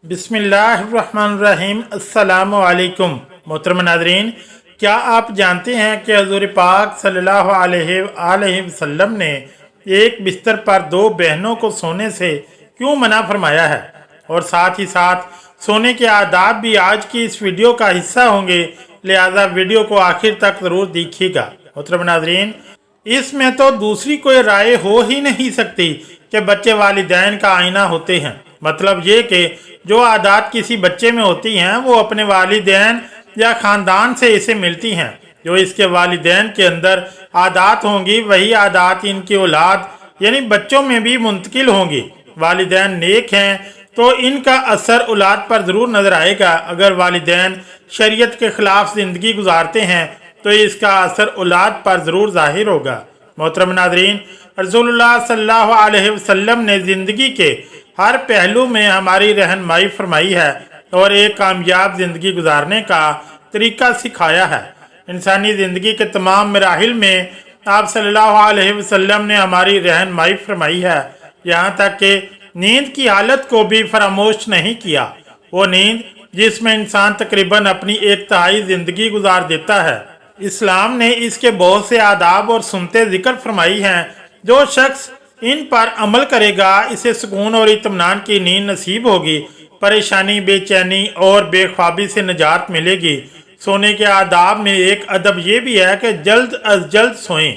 बिस्मिल्लाहिर्रहमानिर्रहीम। अस्सलामु अलैकुम। मोहतरम नाज़रीन, क्या आप जानते हैं कि हज़ूर पाक सल्लल्लाहु अलैहि वसल्लम ने एक बिस्तर पर दो बहनों को सोने से क्यों मना फरमाया है, और साथ ही साथ सोने के आदाब भी आज की इस वीडियो का हिस्सा होंगे, लिहाजा वीडियो को आखिर तक ज़रूर देखिएगा। मोहतरम नाज़रीन, इसमें तो दूसरी कोई राय हो ही नहीं सकती कि बच्चे वालिदैन का आईना होते हैं। मतलब ये कि जो आदत किसी बच्चे में होती हैं वो अपने वालिदैन या ख़ानदान से इसे मिलती हैं। जो इसके वालिदैन के अंदर आदत होंगी वही आदत इनकी औलाद यानी बच्चों में भी मुंतकिल होंगी। वालिदैन नेक हैं तो इनका असर औलाद पर ज़रूर नज़र आएगा। अगर वालिदैन शरीयत के ख़िलाफ़ ज़िंदगी गुजारते हैं तो इसका असर औलाद पर ज़रूर ज़ाहिर होगा। मोहतरम नाज़रीन, रसूलुल्लाह सल्लल्लाहु अलैहि वसल्लम ने ज़िंदगी के हर पहलू में हमारी रहनुमाई फरमाई है और एक कामयाब ज़िंदगी गुजारने का तरीका सिखाया है। इंसानी ज़िंदगी के तमाम मराहिल में आप सल्लल्लाहु अलैहि वसल्लम ने हमारी रहनुमाई फरमाई है, यहाँ तक कि नींद की हालत को भी फरामोश नहीं किया। वो नींद जिसमें इंसान तकरीबन अपनी एक तिहाई ज़िंदगी गुजार देता है। इस्लाम ने इसके बहुत से आदाब और सुनते जिक्र फरमाई हैं। जो शख्स इन पर अमल करेगा इसे सुकून और इत्मीनान की नींद नसीब होगी, परेशानी, बेचैनी और बेख्वाबी से निजात मिलेगी। सोने के आदाब में एक अदब ये भी है कि जल्द अज जल्द सोएं,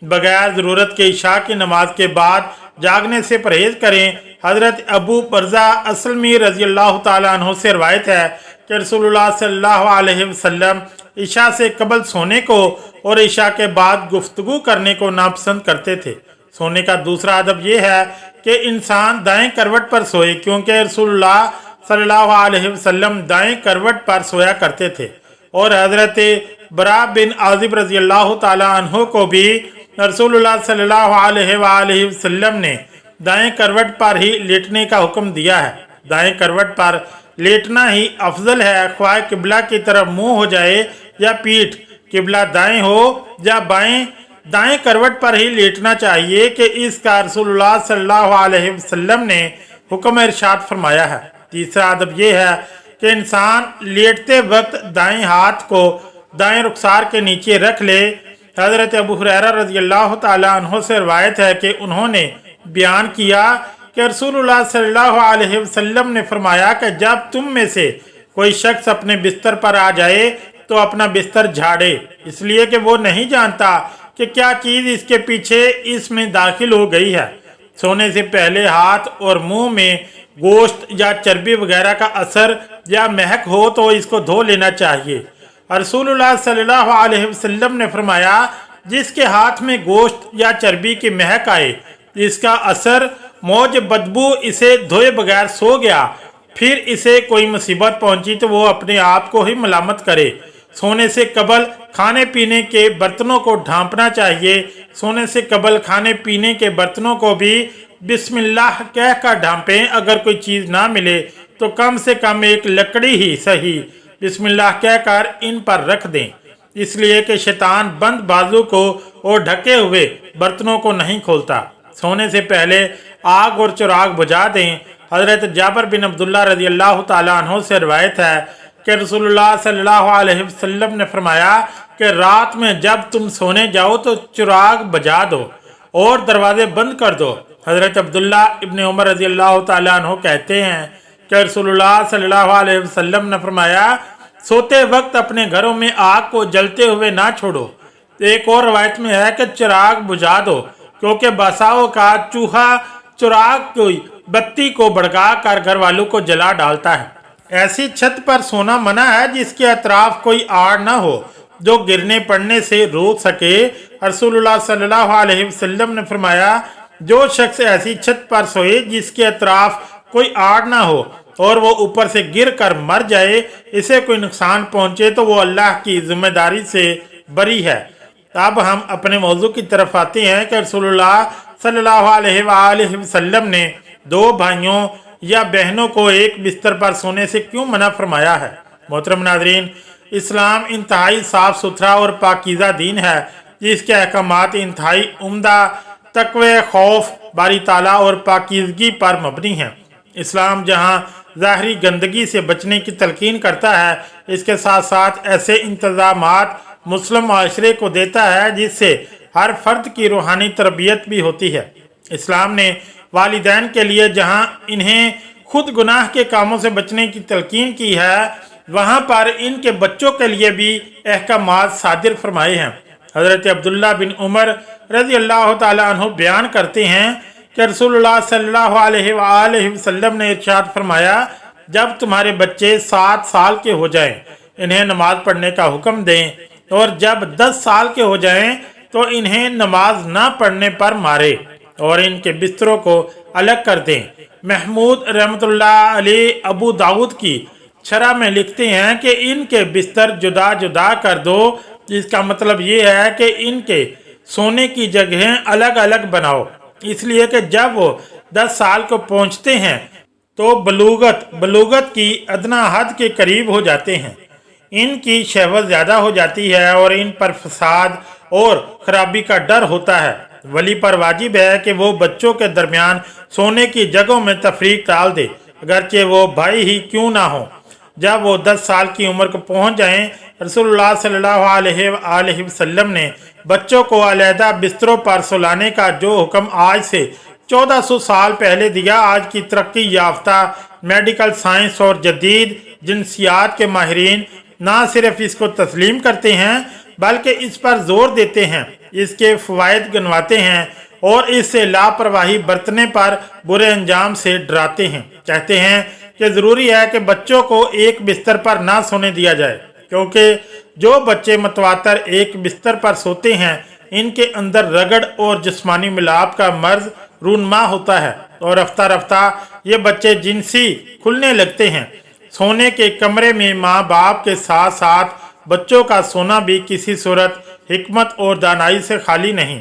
बगैर ज़रूरत के इशा की नमाज के बाद जागने से परहेज़ करें। हज़रत अबू बरज़ा असलमी रज़ी अल्लाह ताला अन्हु से रवायत है कि रसूलुल्लाह सल्लल्लाहु अलैहि वसल्लम इशा से कबल सोने को और इशा के बाद गुफ्तगू करने को नापसंद करते थे। सोने का दूसरा अदब यह है कि इंसान दाएं करवट पर सोए, क्योंकि रसूलुल्लाह सल्लल्लाहु अलैहि वसल्लम दाएं करवट पर सोया करते थे। और हज़रत बरा बिन आज़िब रज़ी अल्लाह ताला अन्हु को भी रसूलुल्लाह सल्लल्लाहु अलैहि वसल्लम ने दाएं करवट पर ही लेटने का हुक्म दिया है। दाएं करवट पर लेटना ही अफजल है, ख्वाह किबला की तरफ मुँह हो जाए या पीठ, किबला दाएं हो या बाएं, दाएं करवट पर ही लेटना चाहिए कि इसका रसूलुल्लाह सल्लल्लाहु अलैहि वसल्लम ने हुक्म इरशाद फरमाया है। तीसरा अदब यह है कि इंसान लेटते वक्त दाएं हाथ को दाएं रुखसार के नीचे रख ले। हज़रत अबू हुरैरा रज़ी अल्लाह ताला अन्हु से रवायत है कि उन्होंने बयान किया कि रसूलुल्लाह सल्लल्लाहु अलैहि वसल्लम ने फरमाया कि जब तुम में से कोई शख्स अपने बिस्तर पर आ जाए तो अपना बिस्तर झाड़े, इसलिए कि वो नहीं जानता कि क्या चीज़ इसके पीछे इसमें दाखिल हो गई है। सोने से पहले हाथ और मुंह में गोश्त या चर्बी वगैरह का असर या महक हो तो इसको धो लेना चाहिए। रसूलुल्लाह सल्लल्लाहु अलैहि वसल्लम ने फरमाया, जिसके हाथ में गोश्त या चर्बी की महक आए, इसका असर मौज बदबू इसे धोए बगैर सो गया, फिर इसे कोई मुसीबत पहुंची तो वो अपने आप को ही मलामत करे। सोने से कबल खाने पीने के बर्तनों को ढांपना चाहिए। सोने से कबल खाने पीने के बर्तनों को भी बिस्मिल्लाह कह कर ढांपें। अगर कोई चीज़ ना मिले तो कम से कम एक लकड़ी ही सही बिस्मिल्लाह कह कर इन पर रख दें, इसलिए कि शैतान बंद बाजू को और ढके हुए बर्तनों को नहीं खोलता। सोने से पहले आग और चिराग बुझा दें। हज़रत जाबर बिन अब्दुल्लाह रज़ी अल्लाह ताला अन्हु से रवायत है कि रसूलुल्लाह सल्लल्लाहु अलैहि वसल्लम ने फरमाया कि रात में जब तुम सोने जाओ तो चिराग बुझा दो और दरवाजे बंद कर दो। हज़रत अब्दुल्ला इब्न उमर रज़ी अल्लाह ताला अन्हु कहते हैं कि रसूलुल्लाह सल्लल्लाहु अलैहि वसल्लम ने फरमाया, सोते वक्त अपने घरों में आग को जलते हुए ना छोड़ो। एक और रवायत में है कि चिराग बुझा दो, क्योंकि बसाओं का चूहा चिराग की बत्ती को भड़का कर घर वालों को जला डालता है। ऐसी छत पर सोना मना है जिसके अतराफ कोई आड़ न हो जो गिरने पड़ने से रोक सके। रसूलुल्लाह सल्लल्लाहु अलैहि वसल्लम ने फरमाया, जो शख्स ऐसी छत पर सोए जिसके अतराफ कोई आड़ ना हो और वो ऊपर से गिर कर मर जाए, इसे कोई नुकसान पहुंचे तो वो अल्लाह की जिम्मेदारी से बरी है। अब हम अपने मौजू की तरफ आते हैं कि रसूलुल्लाह सल्लल्लाहु अलैहि वसल्लम ने दो भाइयों या बहनों को एक बिस्तर पर सोने से क्यों मना फरमाया है। मोहतरम नाज़रीन, इस्लाम इंतहाई साफ सुथरा और पाकीज़ा दीन है जिसके अहकामात इंतहाई उम्दा, तक़वे, खौफ बारी ताला और पाकीज़गी पर मबनी हैं। इस्लाम जहाँ ज़ाहरी गंदगी से बचने की तलकीन करता है। इसके साथ साथ ऐसे इंतज़ामात मुस्लिम माशरे को देता है जिससे हर फर्द की रूहानी तरबियत भी होती है। इस्लाम ने वालिदैन के लिए जहाँ इन्हें खुद गुनाह के कामों से बचने की तलकीन की है, वहाँ पर इनके बच्चों के लिए भी अहकामात सादिर फरमाए हैं। हज़रत अब्दुल्ला बिन उमर रज़ी अल्लाह ताला अन्हु बयान करते हैं कि रसूलुल्लाह सल्लल्लाहु अलैहि वसल्लम ने इरशाद फरमाया, जब तुम्हारे बच्चे 7 साल के हो जाएं, इन्हें नमाज पढ़ने का हुक्म दें, और जब 10 साल के हो जाएं तो इन्हें नमाज ना पढ़ने पर मारे और इनके बिस्तरों को अलग कर दें। महमूद रहमतुल्लाह अलैह अबू दाऊद की शरह में लिखते हैं कि इनके बिस्तर जुदा जुदा कर दो। इसका मतलब ये है कि इनके सोने की जगहें अलग अलग बनाओ, इसलिए कि जब वो 10 साल को पहुंचते हैं तो बलूगत की अदना हद के करीब हो जाते हैं। इनकी शहवत ज़्यादा हो जाती है और इन पर फसाद और ख़राबी का डर होता है। वली पर वाजिब है कि वो बच्चों के दरमियान सोने की जगहों में तफरीक डाल दे, अगरचे वो भाई ही क्यों ना हो। जब वो 10 साल की उम्र को पहुंच जाएं, रसूलुल्लाह सल्लल्लाहु अलैहि वसल्लम ने बच्चों को अलहदा बिस्तरों पर सुलाने का जो हुक्म आज से 1400 साल पहले दिया, आज की तरक्की याफ्ता मेडिकल साइंस और जदीद जिनसियात के माहिरीन ना सिर्फ इसको तस्लीम करते हैं बल्कि इस पर जोर देते हैं, इसके फ़वाइद गिनवाते हैं और इससे लापरवाही बरतने पर बुरे अंजाम से डराते हैं। कहते हैं कि ज़रूरी है कि बच्चों को एक बिस्तर पर ना सोने दिया जाए, क्योंकि जो बच्चे मतवातर एक बिस्तर पर सोते हैं इनके अंदर रगड़ और जिस्मानी मिलाप का मर्ज रूनमा होता है और रफ्ता रफ्ता ये बच्चे जिनसी खुलने लगते हैं। सोने के कमरे में माँ बाप के साथ साथ बच्चों का सोना भी किसी सूरत हिकमत और दानाई से खाली नहीं।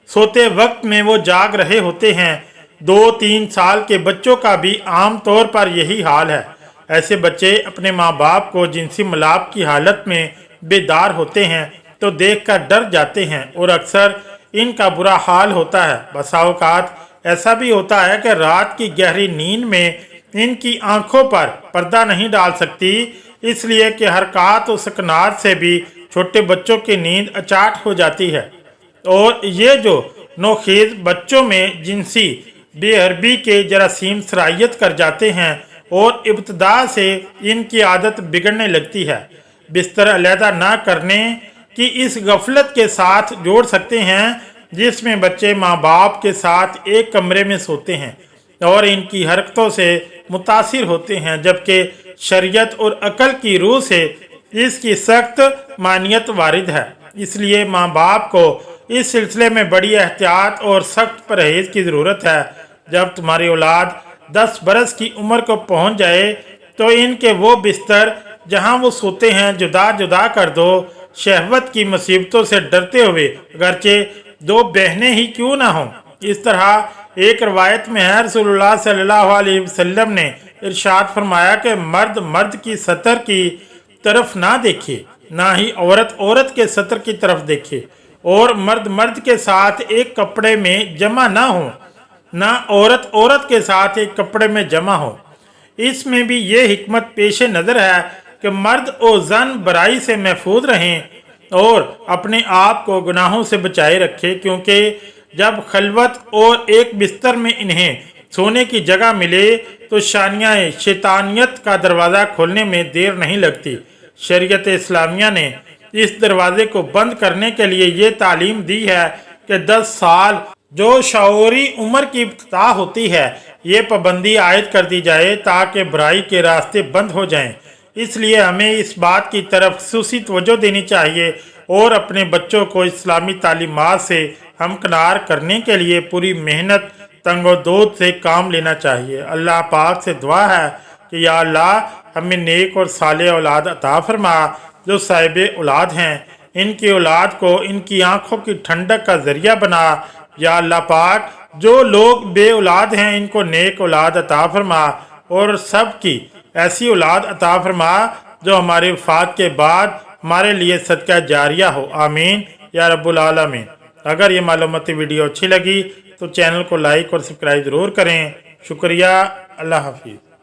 सोते वक्त में वो जाग रहे होते हैं। 2-3 साल के बच्चों का भी आम तौर पर यही हाल है। ऐसे बच्चे अपने माँ बाप को जिनसी मिलाप की हालत में बेदार होते हैं तो देखकर डर जाते हैं और अक्सर इनका बुरा हाल होता है। बसा औकात ऐसा भी होता है कि रात की गहरी नींद में इनकी आंखों पर पर्दा नहीं डाल सकती, इसलिए कि हरकत और सकनात से भी छोटे बच्चों की नींद अचाट हो जाती है। और ये जो नौखेज बच्चों में जिनसी बेहरबी के जरासीम सरायत कर जाते हैं और इब्तदा से इनकी आदत बिगड़ने लगती है। बिस्तर अलहदा ना करने की इस गफलत के साथ जोड़ सकते हैं जिसमें बच्चे माँ बाप के साथ एक कमरे में सोते हैं और इनकी हरकतों से मुतासिर होते हैं, जबकि शरीयत और अकल की रूह से इसकी सख्त मानियत वारिद है। इसलिए माँ बाप को इस सिलसिले में बड़ी एहतियात और सख्त परहेज की ज़रूरत है। जब तुम्हारी औलाद 10 बरस की उम्र को पहुँच जाए तो इनके वो बिस्तर जहाँ वो सोते हैं जुदा जुदा कर दो। शहवत की मुसीबतों से डरते हुए, अगरचे 2 बहनें ही क्यों ना हों। इस तरह एक रवायत में है, रसूलुल्लाह सल्लल्लाहु अलैहि वसल्लम ने इरशाद फरमाया कि मर्द मर्द की सतर की तरफ ना देखे, ना ही औरत औरत के सतर की तरफ देखे, और मर्द मर्द के साथ एक कपड़े में जमा ना हो, ना औरत औरत के साथ एक कपड़े में जमा हो। इसमें भी ये हिकमत पेश नज़र है कि मर्द और जन बुराई से महफूज रहें और अपने आप को गुनाहों से बचाए रखें, क्योंकि जब खलवत और एक बिस्तर में इन्हें सोने की जगह मिले तो शानियाँ शैतानियत का दरवाज़ा खोलने में देर नहीं लगती। शरीयत इस्लामिया ने इस दरवाजे को बंद करने के लिए ये तालीम दी है कि 10 साल जो शऊरी उम्र की इब्तिदा होती है, ये पाबंदी आयद कर दी जाए ताकि बुराई के रास्ते बंद हो जाएं। इसलिए हमें इस बात की तरफ खुसूसी तवज्जो देनी चाहिए और अपने बच्चों को इस्लामी तालीमात से हमकिनार करने के लिए पूरी मेहनत तंगोदोद से काम लेना चाहिए। अल्लाह पाक से दुआ है कि या अल्लाह हमें नेक और साले औलाद अता फरमा। जो साहिब औलाद हैं इनकी औलाद को इनकी आँखों की ठंडक का ज़रिया बना। या अल्लाह पाक जो लोग बे औलाद हैं इनको नेक औलाद अता फरमा और सब की ऐसी औलाद अता फरमा जो हमारे वफ़ात के बाद हमारे लिए सदका जारिया हो। आमीन या रब्बुल आलमीन। अगर ये मालूमाती वीडियो अच्छी लगी तो चैनल को लाइक और सब्सक्राइब ज़रूर करें। शुक्रिया। अल्लाह हाफिज़।